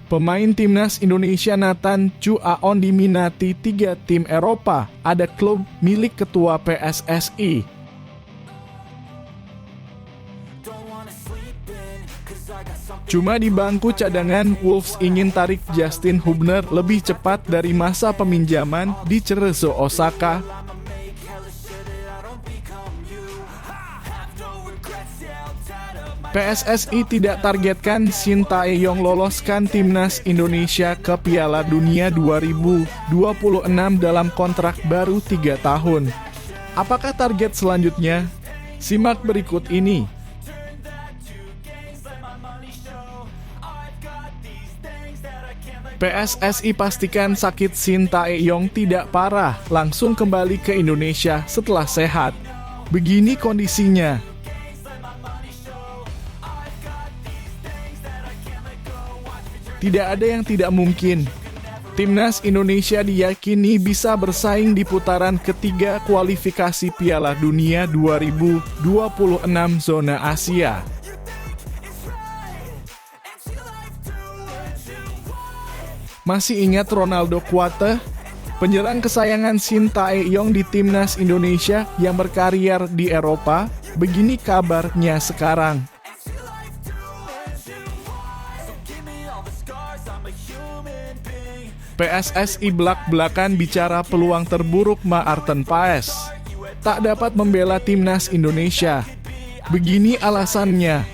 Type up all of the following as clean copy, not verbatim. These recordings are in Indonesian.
Pemain timnas Indonesia Nathan Chu Aon diminati 3 tim Eropa, ada klub milik ketua PSSI. Cuma di bangku cadangan, Wolves ingin tarik Justin Hubner lebih cepat dari masa peminjaman di Cerezo Osaka. PSSI tidak targetkan Shin Tae-yong loloskan timnas Indonesia ke Piala Dunia 2026 dalam kontrak baru 3 tahun. Apakah target selanjutnya? Simak berikut ini. PSSI pastikan sakit Shin Tae-yong tidak parah, langsung kembali ke Indonesia setelah sehat. Begini kondisinya. Tidak ada yang tidak mungkin. Timnas Indonesia diyakini bisa bersaing di putaran ketiga kualifikasi Piala Dunia 2026 zona Asia. Masih ingat Ronaldo Kuate? Penyerang kesayangan Shin Tae-yong di timnas Indonesia yang berkarier di Eropa? Begini kabarnya sekarang. PSSI belak-belakan bicara peluang terburuk Maarten Paes. Tak dapat membela timnas Indonesia. Begini alasannya.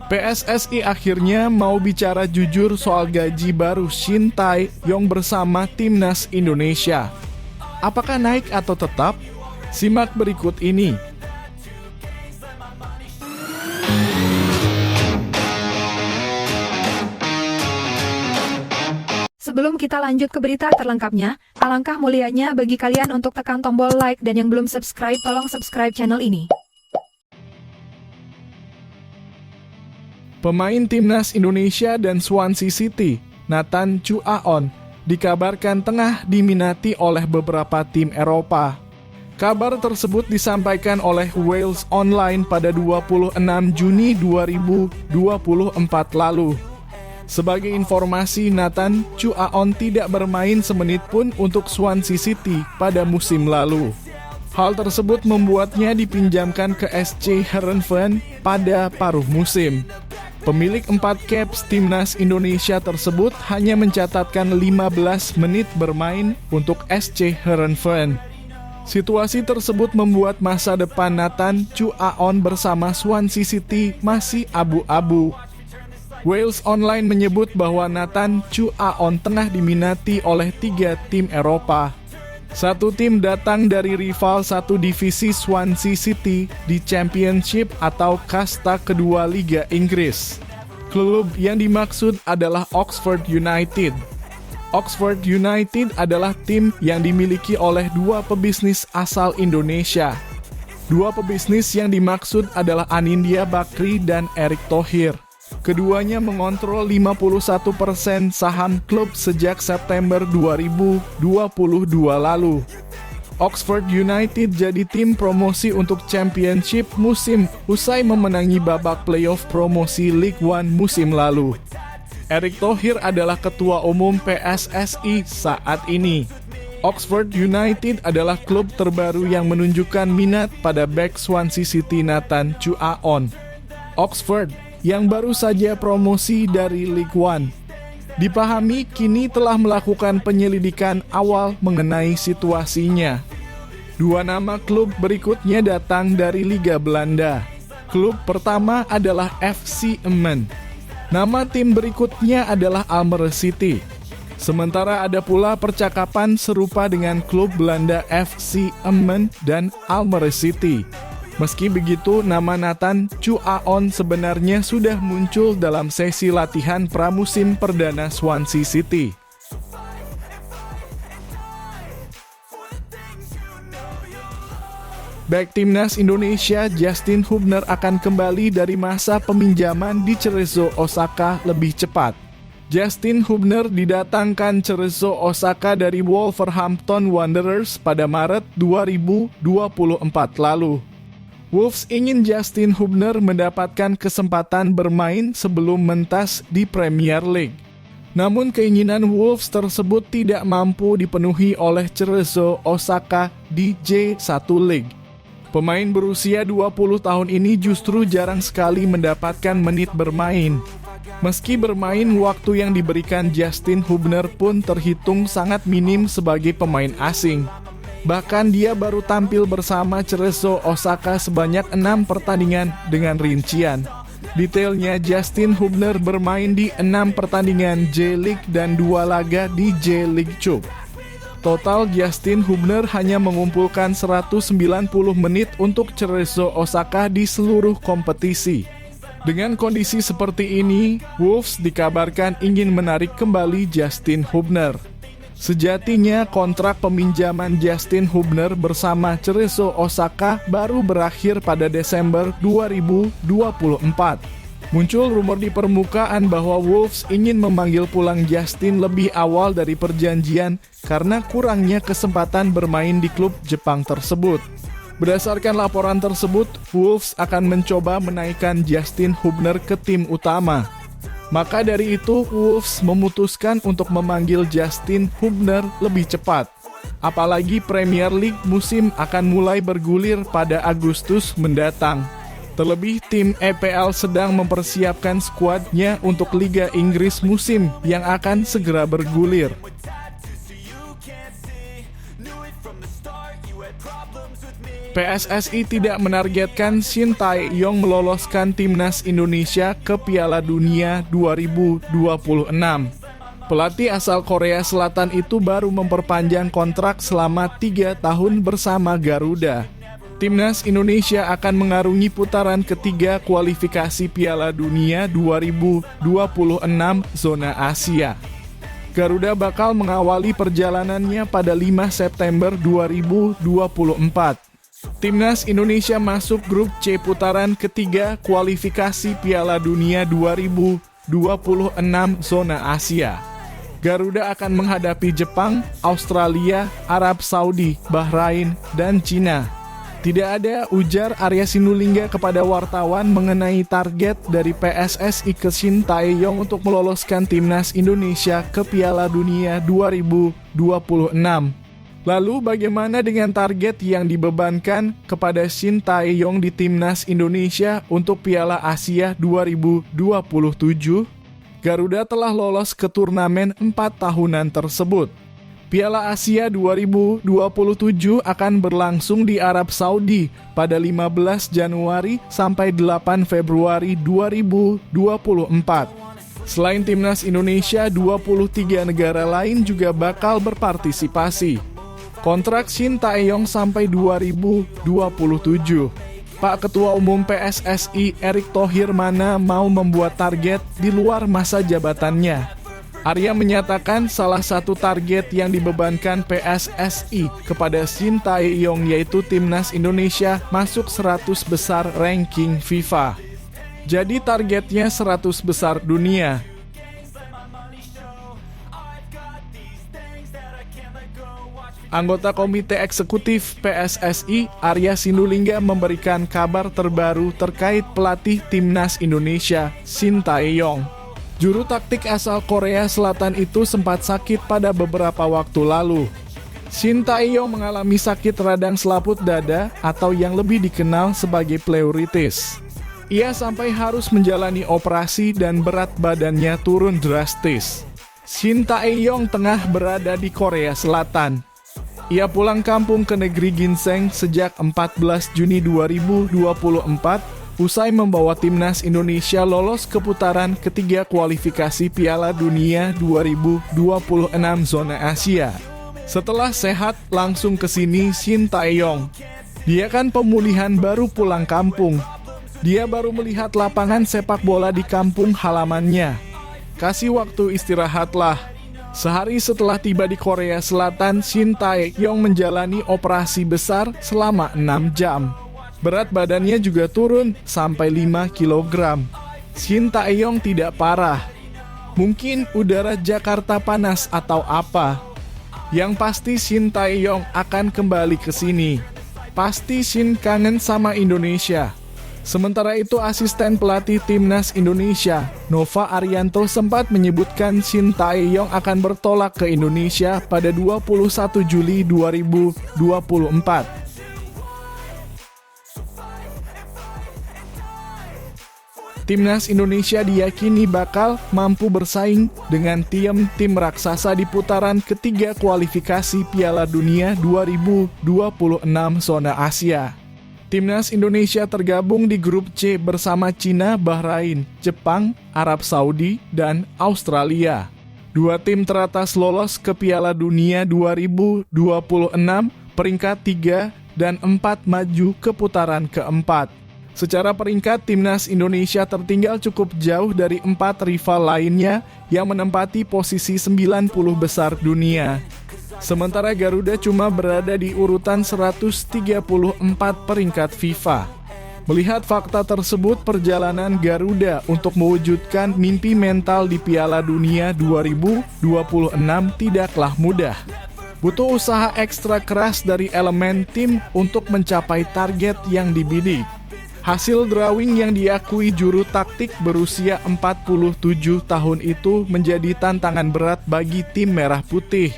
PSSI akhirnya mau bicara jujur soal gaji baru Shin Tae-yong bersama timnas Indonesia. Apakah naik atau tetap? Simak berikut ini. Sebelum kita lanjut ke berita terlengkapnya, alangkah mulianya bagi kalian untuk tekan tombol like dan yang belum subscribe tolong subscribe channel ini. Pemain timnas Indonesia dan Swansea City, Nathan Chu Aon, dikabarkan tengah diminati oleh beberapa tim Eropa. Kabar tersebut disampaikan oleh Wales Online pada 26 Juni 2024 lalu. Sebagai informasi, Nathan Chu Aon tidak bermain semenit pun untuk Swansea City pada musim lalu. Hal tersebut membuatnya dipinjamkan ke SC Heerenveen pada paruh musim. Pemilik 4 caps timnas Indonesia tersebut hanya mencatatkan 15 menit bermain untuk SC Heerenveen. Situasi tersebut membuat masa depan Nathan Chu Aon bersama Swansea City masih abu-abu. Wales Online menyebut bahwa Nathan Chu Aon tengah diminati oleh 3 tim Eropa. Satu tim datang dari rival satu divisi Swansea City di Championship atau kasta kedua Liga Inggris. Klub yang dimaksud adalah Oxford United. Oxford United adalah tim yang dimiliki oleh 2 pebisnis asal Indonesia. 2 pebisnis yang dimaksud adalah Anindya Bakri dan Erick Thohir. Keduanya mengontrol 51% saham klub sejak September 2022 lalu. Oxford United jadi tim promosi untuk Championship musim usai memenangi babak playoff promosi League One musim lalu. Erick Thohir adalah ketua umum PSSI saat ini. Oxford United adalah klub terbaru yang menunjukkan minat pada bek Swansea City Nathan Chu Aon. Oxford yang baru saja promosi dari League One. Dipahami kini telah melakukan penyelidikan awal mengenai situasinya. 2 nama klub berikutnya datang dari Liga Belanda. Klub pertama adalah FC Emmen. Nama tim berikutnya adalah Almere City. Sementara ada pula percakapan serupa dengan klub Belanda FC Emmen dan Almere City. Meski begitu, nama Nathan Chu Aon sebenarnya sudah muncul dalam sesi latihan pramusim perdana Swansea City. Bek timnas Indonesia Justin Hubner akan kembali dari masa peminjaman di Cerezo Osaka lebih cepat. Justin Hubner didatangkan Cerezo Osaka dari Wolverhampton Wanderers pada Maret 2024 lalu. Wolves ingin Justin Hubner mendapatkan kesempatan bermain sebelum mentas di Premier League. Namun keinginan Wolves tersebut tidak mampu dipenuhi oleh Cerezo Osaka di J1 League. Pemain berusia 20 tahun ini justru jarang sekali mendapatkan menit bermain. Meski bermain, waktu yang diberikan Justin Hubner pun terhitung sangat minim sebagai pemain asing. Bahkan dia baru tampil bersama Cerezo Osaka sebanyak 6 pertandingan dengan rincian. Detailnya, Justin Hubner bermain di 6 pertandingan J-League dan 2 laga di J-League Cup. Total Justin Hubner hanya mengumpulkan 190 menit untuk Cerezo Osaka di seluruh kompetisi. Dengan kondisi seperti ini, Wolves dikabarkan ingin menarik kembali Justin Hubner. Sejatinya kontrak peminjaman Justin Hubner bersama Cerezo Osaka baru berakhir pada Desember 2024. Muncul rumor di permukaan bahwa Wolves ingin memanggil pulang Justin lebih awal dari perjanjian karena kurangnya kesempatan bermain di klub Jepang tersebut. Berdasarkan laporan tersebut, Wolves akan mencoba menaikkan Justin Hubner ke tim utama. Maka dari itu, Wolves memutuskan untuk memanggil Justin Hubner lebih cepat. Apalagi Premier League musim akan mulai bergulir pada Agustus mendatang. Terlebih tim EPL sedang mempersiapkan skuadnya untuk Liga Inggris musim yang akan segera bergulir. PSSI tidak menargetkan Shin Tae-yong meloloskan timnas Indonesia ke Piala Dunia 2026. Pelatih asal Korea Selatan itu baru memperpanjang kontrak selama 3 tahun bersama Garuda. Timnas Indonesia akan mengarungi putaran ketiga kualifikasi Piala Dunia 2026 zona Asia. Garuda bakal mengawali perjalanannya pada 5 September 2024. Timnas Indonesia masuk grup C putaran ketiga kualifikasi Piala Dunia 2026 zona Asia. Garuda akan menghadapi Jepang, Australia, Arab Saudi, Bahrain, dan Cina. Tidak ada ujar Arya Sinulinga kepada wartawan mengenai target dari PSSI ke Shin Tae-yong untuk meloloskan timnas Indonesia ke Piala Dunia 2026. Lalu bagaimana dengan target yang dibebankan kepada Shin Tae-yong di timnas Indonesia untuk Piala Asia 2027? Garuda telah lolos ke turnamen 4 tahunan tersebut. Piala Asia 2027 akan berlangsung di Arab Saudi pada 15 Januari sampai 8 Februari 2024. Selain timnas Indonesia, 23 negara lain juga bakal berpartisipasi. Kontrak Shin Tae-yong sampai 2027. Pak Ketua Umum PSSI Erick Thohir mana mau membuat target di luar masa jabatannya. Arya menyatakan salah satu target yang dibebankan PSSI kepada Shin Tae-yong yaitu timnas Indonesia masuk 100 besar ranking FIFA. Jadi targetnya 100 besar dunia. Anggota Komite Eksekutif PSSI, Arya Sinulinga memberikan kabar terbaru terkait pelatih timnas Indonesia, Shin Tae-yong. Juru taktik asal Korea Selatan itu sempat sakit pada beberapa waktu lalu. Shin Tae-yong mengalami sakit radang selaput dada atau yang lebih dikenal sebagai pleuritis. Ia sampai harus menjalani operasi dan berat badannya turun drastis. Shin Tae-yong tengah berada di Korea Selatan. Ia pulang kampung ke negeri ginseng sejak 14 Juni 2024 usai membawa timnas Indonesia lolos ke putaran ketiga kualifikasi Piala Dunia 2026 zona Asia. Setelah sehat langsung ke sini Shin Tae-yong. Dia kan pemulihan baru pulang kampung. Dia baru melihat lapangan sepak bola di kampung halamannya. Kasih waktu istirahatlah. Sehari setelah tiba di Korea Selatan, Shin Tae-yong menjalani operasi besar selama 6 jam. Berat badannya juga turun sampai 5 kg. Shin Tae-yong tidak parah. Mungkin udara Jakarta panas atau apa. Yang pasti Shin Tae-yong akan kembali ke sini. Pasti Shin kangen sama Indonesia. Sementara itu asisten pelatih timnas Indonesia, Nova Arianto sempat menyebutkan Shin Tae-yong akan bertolak ke Indonesia pada 21 Juli 2024. Timnas Indonesia diyakini bakal mampu bersaing dengan tim raksasa di putaran ketiga kualifikasi Piala Dunia 2026 zona Asia. Timnas Indonesia tergabung di grup C bersama Cina, Bahrain, Jepang, Arab Saudi, dan Australia. Dua tim teratas lolos ke Piala Dunia 2026, peringkat 3 dan 4 maju ke putaran keempat. Secara peringkat, Timnas Indonesia tertinggal cukup jauh dari 4 rival lainnya yang menempati posisi 90 besar dunia. Sementara Garuda cuma berada di urutan 134 peringkat FIFA. Melihat fakta tersebut, perjalanan Garuda untuk mewujudkan mimpi mental di Piala Dunia 2026 tidaklah mudah. Butuh usaha ekstra keras dari elemen tim untuk mencapai target yang dibidik. Hasil drawing yang diakui juru taktik berusia 47 tahun itu menjadi tantangan berat bagi tim merah putih.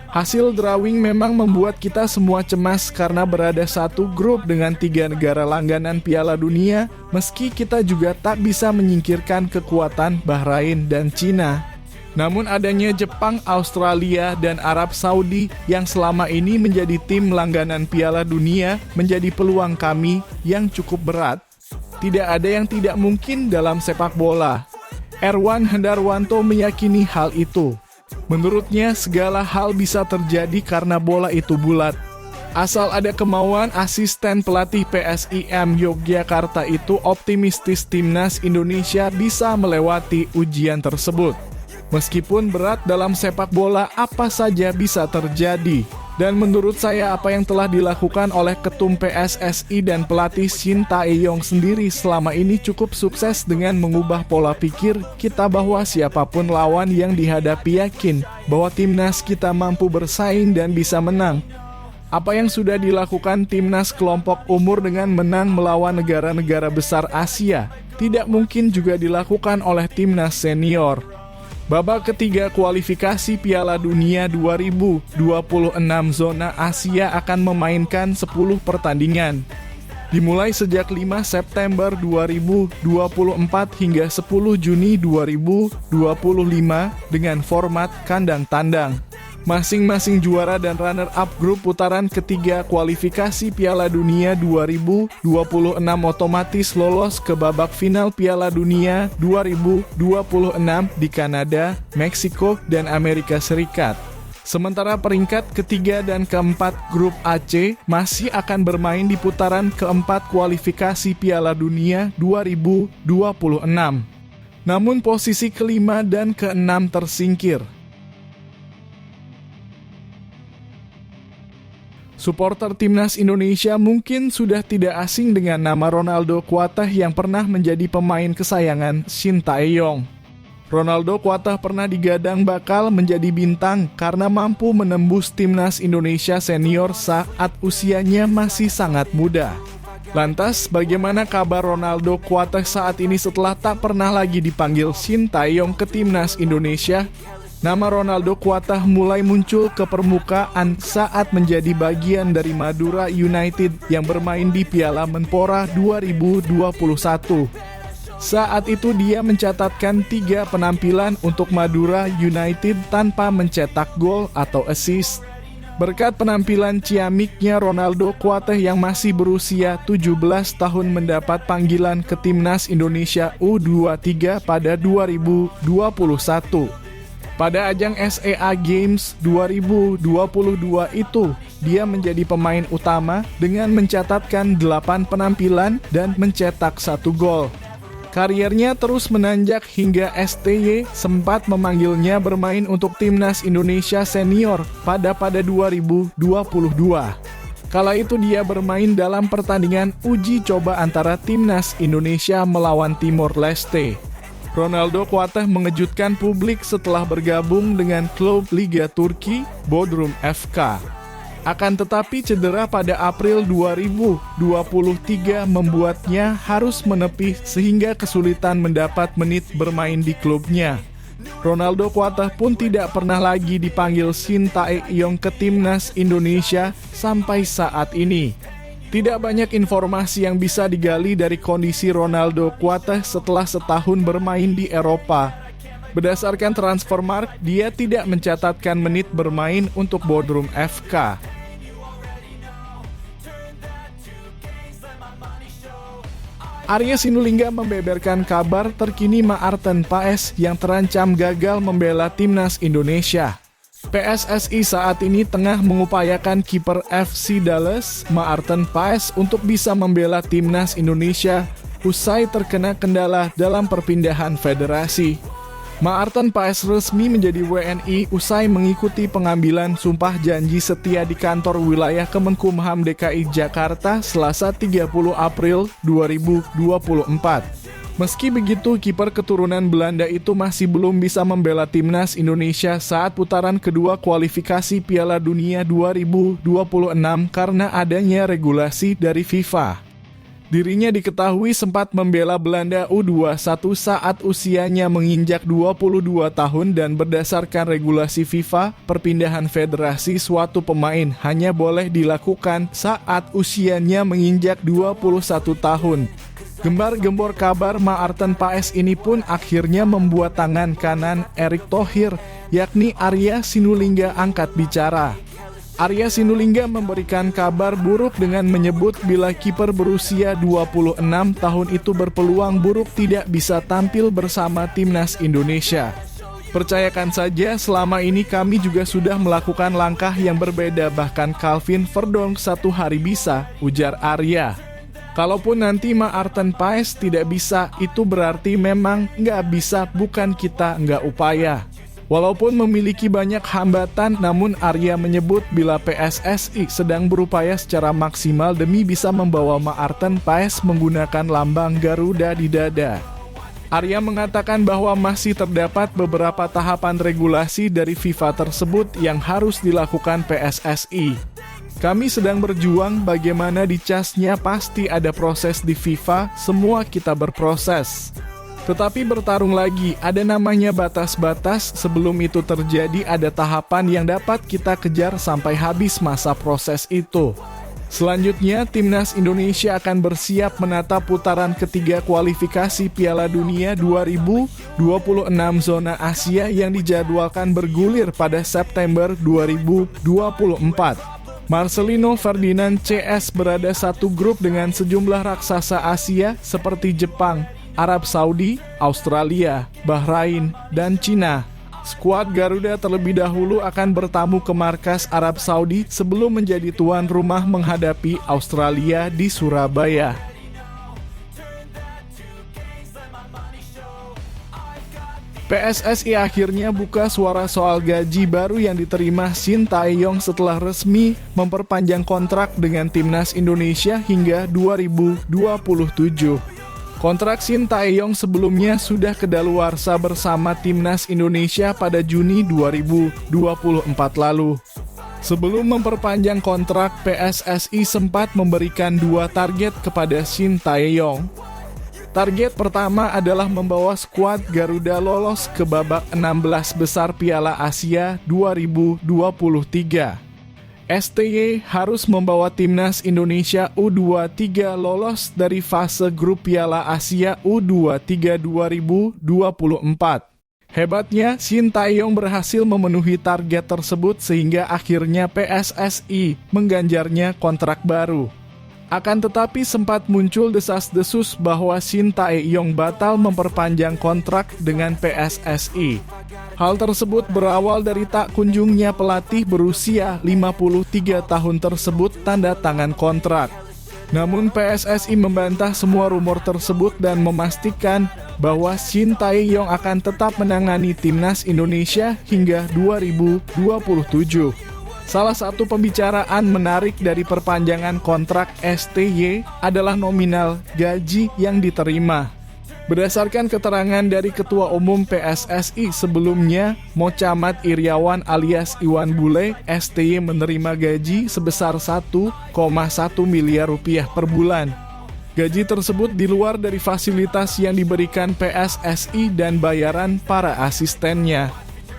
Hasil drawing memang membuat kita semua cemas karena berada satu grup dengan 3 negara langganan Piala Dunia, meski kita juga tak bisa menyingkirkan kekuatan Bahrain dan Cina. Namun adanya Jepang, Australia, dan Arab Saudi yang selama ini menjadi tim langganan Piala Dunia menjadi peluang kami yang cukup berat. Tidak ada yang tidak mungkin dalam sepak bola. Erwan Hendarwanto meyakini hal itu. Menurutnya segala hal bisa terjadi karena bola itu bulat. Asal ada kemauan, asisten pelatih PSIM Yogyakarta itu optimistis timnas Indonesia bisa melewati ujian tersebut. Meskipun berat dalam sepak bola, apa saja bisa terjadi. Dan menurut saya apa yang telah dilakukan oleh Ketum PSSI dan pelatih Shin Tae-yong sendiri selama ini cukup sukses dengan mengubah pola pikir kita bahwa siapapun lawan yang dihadapi yakin bahwa timnas kita mampu bersaing dan bisa menang. Apa yang sudah dilakukan timnas kelompok umur dengan menang melawan negara-negara besar Asia tidak mungkin juga dilakukan oleh timnas senior. Babak ketiga kualifikasi Piala Dunia 2026 zona Asia akan memainkan 10 pertandingan. Dimulai sejak 5 September 2024 hingga 10 Juni 2025 dengan format kandang tandang. Masing-masing juara dan runner-up grup putaran ketiga kualifikasi Piala Dunia 2026 otomatis lolos ke babak final Piala Dunia 2026 di Kanada, Meksiko, dan Amerika Serikat. Sementara peringkat ketiga dan keempat grup AC masih akan bermain di putaran keempat kualifikasi Piala Dunia 2026. Namun posisi kelima dan keenam tersingkir. Suporter timnas Indonesia mungkin sudah tidak asing dengan nama Ronaldo Kuatah yang pernah menjadi pemain kesayangan Shin Tae-yong. Ronaldo Kuatah pernah digadang bakal menjadi bintang karena mampu menembus timnas Indonesia senior saat usianya masih sangat muda. Lantas, bagaimana kabar Ronaldo Kuatah saat ini setelah tak pernah lagi dipanggil Shin Tae-yong ke timnas Indonesia? Nama Ronaldo Kuatah mulai muncul ke permukaan saat menjadi bagian dari Madura United yang bermain di Piala Menpora 2021. Saat itu dia mencatatkan 3 penampilan untuk Madura United tanpa mencetak gol atau assist. Berkat penampilan ciamiknya, Ronaldo Kuatah yang masih berusia 17 tahun mendapat panggilan ke timnas Indonesia U23 pada 2021. Pada ajang SEA Games 2022 itu, dia menjadi pemain utama dengan mencatatkan 8 penampilan dan mencetak 1 gol. Kariernya terus menanjak hingga STY sempat memanggilnya bermain untuk timnas Indonesia senior pada 2022. Kala itu dia bermain dalam pertandingan uji coba antara timnas Indonesia melawan Timor Leste. Ronaldo Kuatah mengejutkan publik setelah bergabung dengan klub Liga Turki, Bodrum FK. Akan tetapi cedera pada April 2023 membuatnya harus menepi sehingga kesulitan mendapat menit bermain di klubnya. Ronaldo Kuateh pun tidak pernah lagi dipanggil Shin Tae-yong ke timnas Indonesia sampai saat ini. Tidak banyak informasi yang bisa digali dari kondisi Ronaldo Kuateh setelah setahun bermain di Eropa. Berdasarkan Transfermarkt, dia tidak mencatatkan menit bermain untuk Bodrum FK. Arya Sinulinga membeberkan kabar terkini Maarten Paes yang terancam gagal membela timnas Indonesia. PSSI saat ini tengah mengupayakan kiper FC Dallas, Maarten Paes, untuk bisa membela timnas Indonesia usai terkena kendala dalam perpindahan federasi. Maarten Paes resmi menjadi WNI usai mengikuti pengambilan sumpah janji setia di kantor wilayah Kemenkumham DKI Jakarta Selasa 30 April 2024. Meski begitu, kiper keturunan Belanda itu masih belum bisa membela timnas Indonesia saat putaran kedua kualifikasi Piala Dunia 2026 karena adanya regulasi dari FIFA. Dirinya diketahui sempat membela Belanda U21 saat usianya menginjak 22 tahun dan berdasarkan regulasi FIFA, perpindahan federasi suatu pemain hanya boleh dilakukan saat usianya menginjak 21 tahun. Gembar-gembor kabar Maarten Paes ini pun akhirnya membuat tangan kanan Erick Thohir, yakni Arya Sinulinga, angkat bicara. Arya Sinulinga memberikan kabar buruk dengan menyebut bila kiper berusia 26 tahun itu berpeluang buruk tidak bisa tampil bersama timnas Indonesia. Percayakan saja, selama ini kami juga sudah melakukan langkah yang berbeda, bahkan Calvin Verdonk satu hari bisa, ujar Arya. Kalaupun nanti Maarten Paes tidak bisa, itu berarti memang nggak bisa, bukan kita nggak upaya. Walaupun memiliki banyak hambatan, namun Arya menyebut bila PSSI sedang berupaya secara maksimal demi bisa membawa Maarten Paes menggunakan lambang Garuda di dada. Arya mengatakan bahwa masih terdapat beberapa tahapan regulasi dari FIFA tersebut yang harus dilakukan PSSI. Kami sedang berjuang, bagaimana dicasnya pasti ada proses di FIFA, semua kita berproses. Tetapi bertarung lagi, ada namanya batas-batas, sebelum itu terjadi ada tahapan yang dapat kita kejar sampai habis masa proses itu. Selanjutnya, timnas Indonesia akan bersiap menatap putaran ketiga kualifikasi Piala Dunia 2026 zona Asia yang dijadwalkan bergulir pada September 2024. Marcelino Ferdinand CS berada satu grup dengan sejumlah raksasa Asia seperti Jepang, Arab Saudi, Australia, Bahrain, dan Cina. Skuad Garuda terlebih dahulu akan bertamu ke markas Arab Saudi sebelum menjadi tuan rumah menghadapi Australia di Surabaya. PSSI akhirnya buka suara soal gaji baru yang diterima Shin Tae-yong setelah resmi memperpanjang kontrak dengan timnas Indonesia hingga 2027. Kontrak Shin Tae-yong sebelumnya sudah kedaluarsa bersama timnas Indonesia pada Juni 2024 lalu. Sebelum memperpanjang kontrak, PSSI sempat memberikan dua target kepada Shin Tae-yong. Target pertama adalah membawa skuad Garuda lolos ke babak 16 besar Piala Asia 2023. STY harus membawa timnas Indonesia U23 lolos dari fase grup Piala Asia U23 2024. Hebatnya, Shin Tae-yong berhasil memenuhi target tersebut sehingga akhirnya PSSI mengganjarnya kontrak baru. Akan tetapi sempat muncul desas-desus bahwa Shin Tae-yong batal memperpanjang kontrak dengan PSSI. Hal tersebut berawal dari tak kunjungnya pelatih berusia 53 tahun tersebut tanda tangan kontrak. Namun PSSI membantah semua rumor tersebut dan memastikan bahwa Shin Tae-yong akan tetap menangani timnas Indonesia hingga 2027. Salah satu pembicaraan menarik dari perpanjangan kontrak STY adalah nominal gaji yang diterima. Berdasarkan keterangan dari Ketua Umum PSSI sebelumnya, Mocamat Iriawan alias Iwan Bule, STY menerima gaji sebesar 1,1 miliar rupiah per bulan. Gaji tersebut di luar dari fasilitas yang diberikan PSSI dan bayaran para asistennya.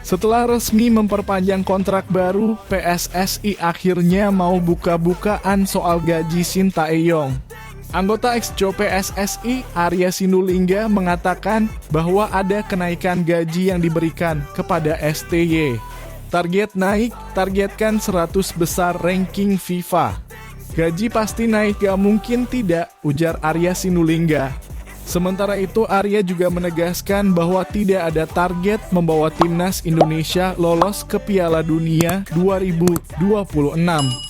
Setelah resmi memperpanjang kontrak baru, PSSI akhirnya mau buka-bukaan soal gaji Sintayong. Anggota Exco PSSI, Arya Sinulinga, mengatakan bahwa ada kenaikan gaji yang diberikan kepada STY. Target naik, targetkan 100 besar ranking FIFA. Gaji pasti naik, gak mungkin tidak, ujar Arya Sinulinga. Sementara itu, Arya juga menegaskan bahwa tidak ada target membawa timnas Indonesia lolos ke Piala Dunia 2026.